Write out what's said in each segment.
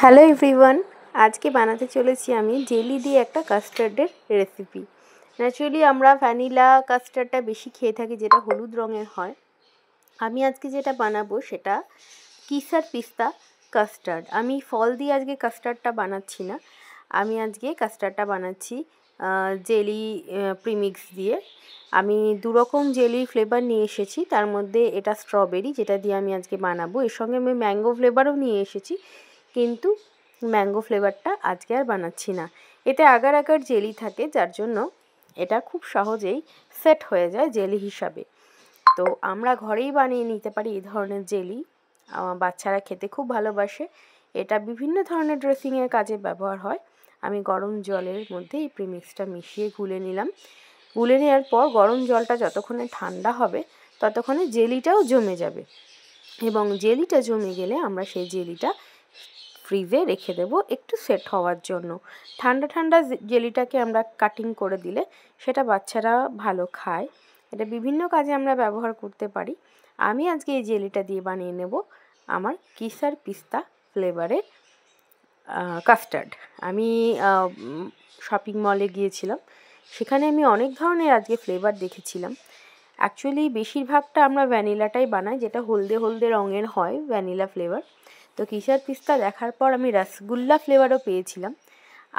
Hello everyone, আজকে বানাতে চলেছি আমি জেলি দিয়ে একটা কাস্টার্ডের রেসিপি। ন্যাচুরালি আমরা ভ্যানিলা কাস্টার্ডটা বেশি খেয়ে থাকি, যেটা হলুদ রঙের হয়। আমি আজকে যেটা বানাবো সেটা কিসার পিস্তা কাস্টার্ড। আমি ফল দিয়ে আজকে কাস্টার্ডটা বানাচ্ছি না, আমি আজকে কাস্টার্ডটা বানাচ্ছি জেলি প্রিমিক্স দিয়ে। আমি দুরকম জেলি ফ্লেভার নিয়ে এসেছি, তার মধ্যে এটা স্ট্রবেরি, যেটা দিয়ে আমি আজকে বানাবো। এর সঙ্গে আমি ম্যাঙ্গো ফ্লেভারও নিয়ে এসেছি, কিন্তু ম্যাঙ্গো ফ্লেভারটা আজকে আর বানাচ্ছি না। এতে আগার আগার জেলি থাকে, যার জন্য এটা খুব সহজেই সেট হয়ে যায় জেলি হিসাবে। তো আমরা ঘরেই বানিয়ে নিতে পারি এই ধরনের জেলি। বাচ্চারা খেতে খুব ভালোবাসে। এটা বিভিন্ন ধরনের ড্রেসিংয়ের কাজে ব্যবহার হয়। আমি গরম জলের মধ্যে এই প্রিমিক্সটা মিশিয়ে গুলে নিলাম। গুলে নেওয়ার পর গরম জলটা যতক্ষণে ঠান্ডা হবে ততক্ষণে জেলিটাও জমে যাবে, এবং জেলিটা জমে গেলে আমরা সেই জেলিটা ফ্রিজে রেখে দেবো একটু সেট হওয়ার জন্য। ঠান্ডা ঠান্ডা জেলিটাকে আমরা কাটিং করে দিলে সেটা বাচ্চারা ভালো খায়। এটা বিভিন্ন কাজে আমরা ব্যবহার করতে পারি। আমি আজকে এই জেলিটা দিয়ে বানিয়ে নেব আমার কিসার পিস্তা ফ্লেভারের কাস্টার্ড। আমি শপিং মলে গিয়েছিলাম, সেখানে আমি অনেক ধরনের আজকে ফ্লেভার দেখেছিলাম। অ্যাকচুয়ালি বেশিরভাগটা আমরা ভ্যানিলাটাই বানাই, যেটা হলদে হলদে রঙের হয় ভ্যানিলা ফ্লেভার। তো কিসার পিস্তা দেখার পর আমি রসগোল্লা ফ্লেভারও পেয়েছিলাম।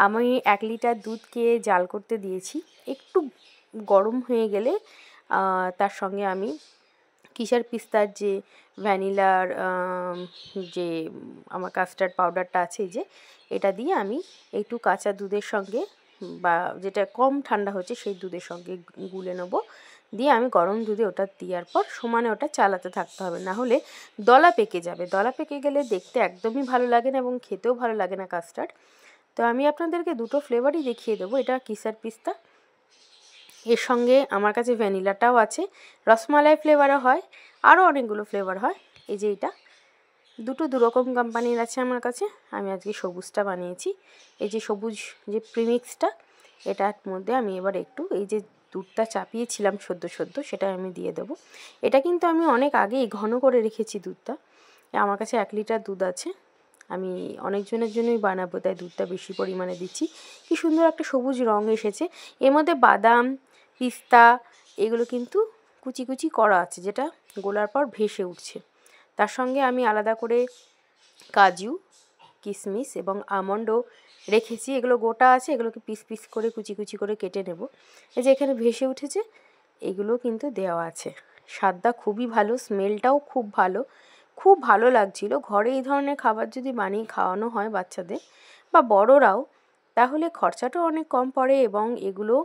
আমি 1 লিটার দুধকে জাল করতে দিয়েছি, একটু গরম হয়ে গেলে তার সঙ্গে আমি কিসার পিস্তার যে ভ্যানিলার যে আমার কাস্টার্ড পাউডারটা আছে, যে এটা দিয়ে আমি একটু কাঁচা দুধের সঙ্গে, বা যেটা কম ঠান্ডা হচ্ছে সেই দুধের সঙ্গে গুলে নেবো। দিয়ে আমি গরম দুধে ওটা দেওয়ার পর সমানে ওটা চালাতে থাকতে হবে, না হলে দলা পেকে যাবে। দলা পেকে গেলে দেখতে একদমই ভালো লাগে না এবং খেতেও ভালো লাগে না কাস্টার্ড। তো আমি আপনাদেরকে দুটো ফ্লেভারই দেখিয়ে দেবো। এটা কিসার পিস্তা, এর সঙ্গে আমার কাছে ভ্যানিলাটাও আছে, রসমালাই ফ্লেভারও হয়, আরও অনেকগুলো ফ্লেভার হয়। এই যে এটা দুরকম কোম্পানির আছে আমার কাছে। আমি আজকে সবুজটা বানিয়েছি। এই যে সবুজ যে প্রিমিক্সটা, এটার মধ্যে আমি এবার একটু এই যে দুধটা চাপিয়েছিলাম সদ্য সেটা আমি দিয়ে দেবো। এটা কিন্তু আমি অনেক আগেই ঘন করে রেখেছি দুধটা। আমার কাছে 1 লিটার দুধ আছে, আমি অনেকজনের জন্যই বানাবো, তাই দুধটা বেশি পরিমাণে দিচ্ছি। কি সুন্দর একটা সবুজ রঙ এসেছে। এর মধ্যে বাদাম, পিস্তা এগুলো কিন্তু কুচি কুচি করা আছে, যেটা গোলার পর ভেসে উঠছে। তার সঙ্গে আমি আলাদা করে কাজু, কিশমিশ এবং আমন্ডও রেখেছি। এগুলো গোটা আছে, এগুলোকে পিস পিস করে কুচি কুচি করে কেটে নেব। এই যে এখানে ভেসে উঠেছে, এগুলো কিন্তু দেওয়া আছে। স্বাদটা খুবই ভালো, স্মেলটাও খুব ভালো, খুব ভালো লাগছিল। ঘরে এই ধরনের খাবার যদি বানিয়ে খাওয়ানো হয় বাচ্চাদের বা বড়রাও, তাহলে খরচাটাও অনেক কম পড়ে। এবং এগুলো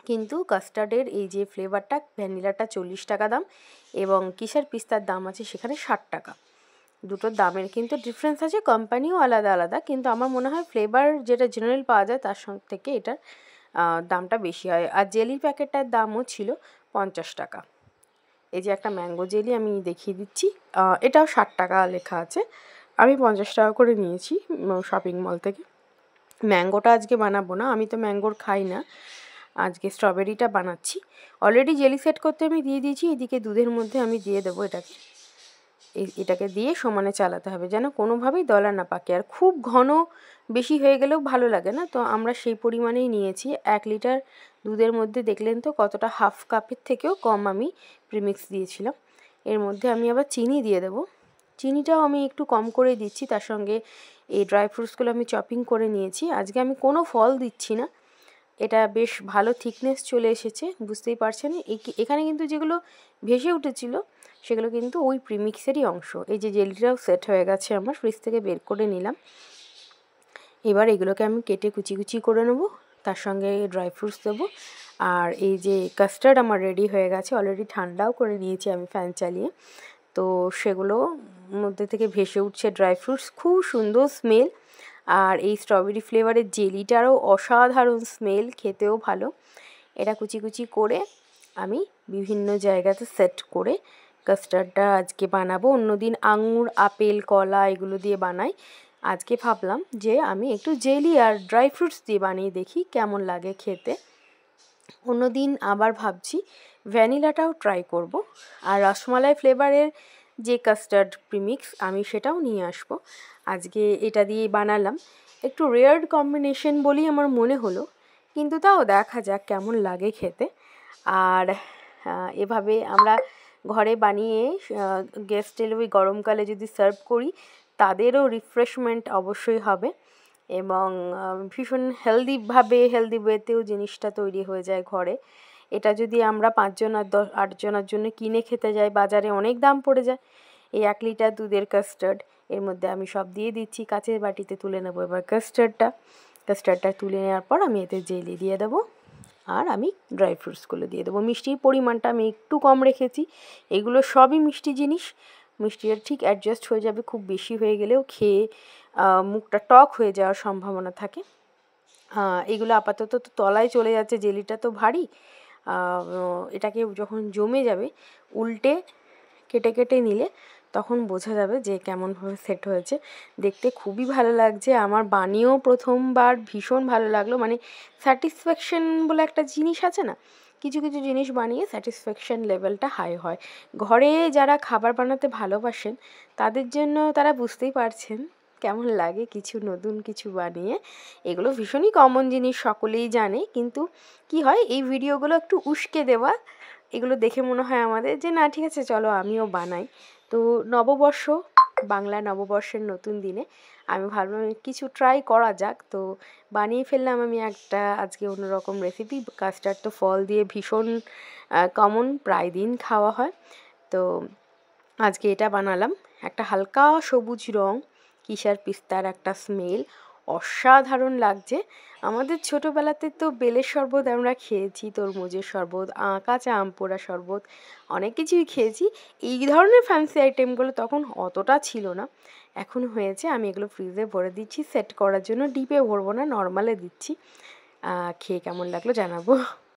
কিন্তু কাস্টার্ডের এই যে ফ্লেভারটা, ভ্যানিলাটা 40 টাকা দাম এবং কিসার পিস্তার দাম আছে সেখানে 60 টাকা। দুটোর দামের কিন্তু ডিফারেন্স আছে, কোম্পানিও আলাদা আলাদা, কিন্তু আমার মনে হয় ফ্লেভার যেটা জেনারেল পাওয়া যায় তার সঙ্গে থেকে এটার দামটা বেশি হয়। আর জেলি প্যাকেটটার দামও ছিল 50 টাকা। এই যে একটা ম্যাঙ্গো জেলি আমি দেখিয়ে দিচ্ছি, এটাও 60 টাকা লেখা আছে, আমি 50 টাকা করে নিয়েছি শপিং মল থেকে। ম্যাঙ্গোটা আজকে বানাবো না, আমি তো ম্যাঙ্গোর খাই না, আজকে স্ট্রবেরিটা বানাচ্ছি। অলরেডি জেলি সেট করতে আমি দিয়ে দিয়েছি, এদিকে দুধের মধ্যে আমি দিয়ে দেবো এটাকে দিয়ে সমানে চালাতে হবে, যেন কোনোভাবেই দলা না পাকে। আর খুব ঘন বেশি হয়ে গেলেও ভালো লাগে না, তো আমরা সেই পরিমাণেই নিয়েছি। 1 লিটার দুধের মধ্যে দেখলেন তো কতটা, হাফ কাপের থেকেও কম আমি প্রিমিক্স দিয়েছিলাম। এর মধ্যে আমি আবার চিনি দিয়ে দেবো। চিনিটাও আমি একটু কম করে দিচ্ছি। তার সঙ্গে এই ড্রাই ফ্রুটসগুলো আমি চপিং করে নিয়েছি। আজকে আমি কোনো ফল দিচ্ছি না। এটা বেশ ভালো থিকনেস চলে এসেছে, বুঝতেই পারছেন। এখানে কিন্তু যেগুলো ভেসে উঠেছিল সেগুলো কিন্তু ওই প্রিমিক্সেরই অংশ। এই যে জেলিটাও সেট হয়ে গেছে, আমার ফ্রিজ থেকে বের করে নিলাম। এবার এগুলোকে আমি কেটে কুচি কুচি করে নেবো, তার সঙ্গে ড্রাই ফ্রুটস দেবো। আর এই যে কাস্টার্ড আমার রেডি হয়ে গেছে, অলরেডি ঠান্ডাও করে নিয়েছি আমি ফ্যান চালিয়ে। তো সেগুলো মধ্যে থেকে ভেসে উঠছে ড্রাই ফ্রুটস, খুব সুন্দর স্মেল। আর এই স্ট্রবেরি ফ্লেভারের জেলিটারও অসাধারণ স্মেল, খেতেও ভালো। এটা কুচি কুচি করে আমি বিভিন্ন জায়গাতে সেট করে কাস্টার্ডটা আজকে বানাবো। অন্যদিন আঙুর, আপেল, কলা এগুলো দিয়ে বানাই। আজকে ভাবলাম যে আমি একটু জেলি আর ড্রাই ফ্রুটস দিয়ে বানিয়ে দেখি কেমন লাগে খেতে। অন্যদিন আবার ভাবছি ভ্যানিলাটাও ট্রাই করব। আর রসমালাই ফ্লেভারের যে কাস্টার্ড প্রিমিক্স আমি সেটাও নিয়ে আসবো। আজকে এটা দিয়ে বানালাম, একটু রেয়ার কম্বিনেশন বলেই আমার মনে হলো, কিন্তু তাও দেখা যাক কেমন লাগে খেতে। আর এভাবে আমরা ঘরে বানিয়ে গেস্ট এলে ওই গরমকালে যদি সার্ভ করি তাদেরও রিফ্রেশমেন্ট অবশ্যই হবে এবং ভীষণ হেলদি ওয়েতেও জিনিসটা তৈরি হয়ে যায় ঘরে। এটা যদি আমরা 5 জন আর 8 জনের জন্য কিনে খেতে যাই বাজারে অনেক দাম পড়ে যায়। এই 1 লিটার দুধের কাস্টার্ড, এর মধ্যে আমি সব দিয়ে দিচ্ছি, কাচের বাটিতে তুলে নেবো এবার কাস্টার্ডটা তুলে নেওয়ার পর আমি এতে জেলি দিয়ে দেবো আর আমি ড্রাই ফ্রুটসগুলো দিয়ে দেবো। মিষ্টির পরিমাণটা আমি একটু কম রেখেছি, এগুলো সবই মিষ্টি জিনিস, মিষ্টিটা ঠিক অ্যাডজাস্ট হয়ে যাবে, খুব বেশি হয়ে গেলেও খেয়ে মুখটা টক হয়ে যাওয়ার সম্ভাবনা থাকে। এগুলো আপাতত তো তলায় চলে যাচ্ছে, জেলিটা তো ভারী, এটাকে যখন জমে যাবে উল্টে কেটে কেটে নিলে তখন বোঝা যাবে যে কেমনভাবে সেট হয়েছে। দেখতে খুবই ভালো লাগছে, আমার বানিয়েও প্রথমবার ভীষণ ভালো লাগলো। মানে স্যাটিসফ্যাকশন বলে একটা জিনিস আছে না, কিছু কিছু জিনিস বানিয়ে স্যাটিসফ্যাকশন লেভেলটা হাই হয়। ঘরে যারা খাবার বানাতে ভালোবাসেন তাদের জন্য তারা বুঝতেই পারছেন কেমন লাগে কিছু নতুন কিছু বানিয়ে। এগুলো ভীষণই কমন জিনিস, সকলেই জানে, কিন্তু কি হয় এই ভিডিওগুলো একটু উস্কে দেওয়া, এগুলো দেখে মনে হয় আমাদের যে না ঠিক আছে চলো আমিও বানাই। তো নববর্ষ, বাংলা নববর্ষের নতুন দিনে আমি ভাবলাম কিছু ট্রাই করা যাক, তো বানিয়ে ফেললাম আমি একটা আজকে অন্যরকম রেসিপি। কাস্টার্ড তো ফল দিয়ে ভীষণ কমন, প্রায় দিন খাওয়া হয়, তো আজকে এটা বানালাম। একটা হালকা সবুজ রং, কিশার পিস্তার একটা স্মেল, অসাধারণ লাগছে। আমাদের ছোটোবেলাতে তো বেলের শরবত আমরা খেয়েছি, তরমুজের শরবত, কাঁচা আম পোড়া শরবত, অনেক কিছুই খেয়েছি। এই ধরনের ফ্যান্সি আইটেমগুলো তখন অতটা ছিল না, এখন হয়েছে। আমি এগুলো ফ্রিজে ভরে দিচ্ছি সেট করার জন্য, ডিপে ভরবো না, নর্মালে দিচ্ছি। খেয়ে কেমন লাগলো জানাবো।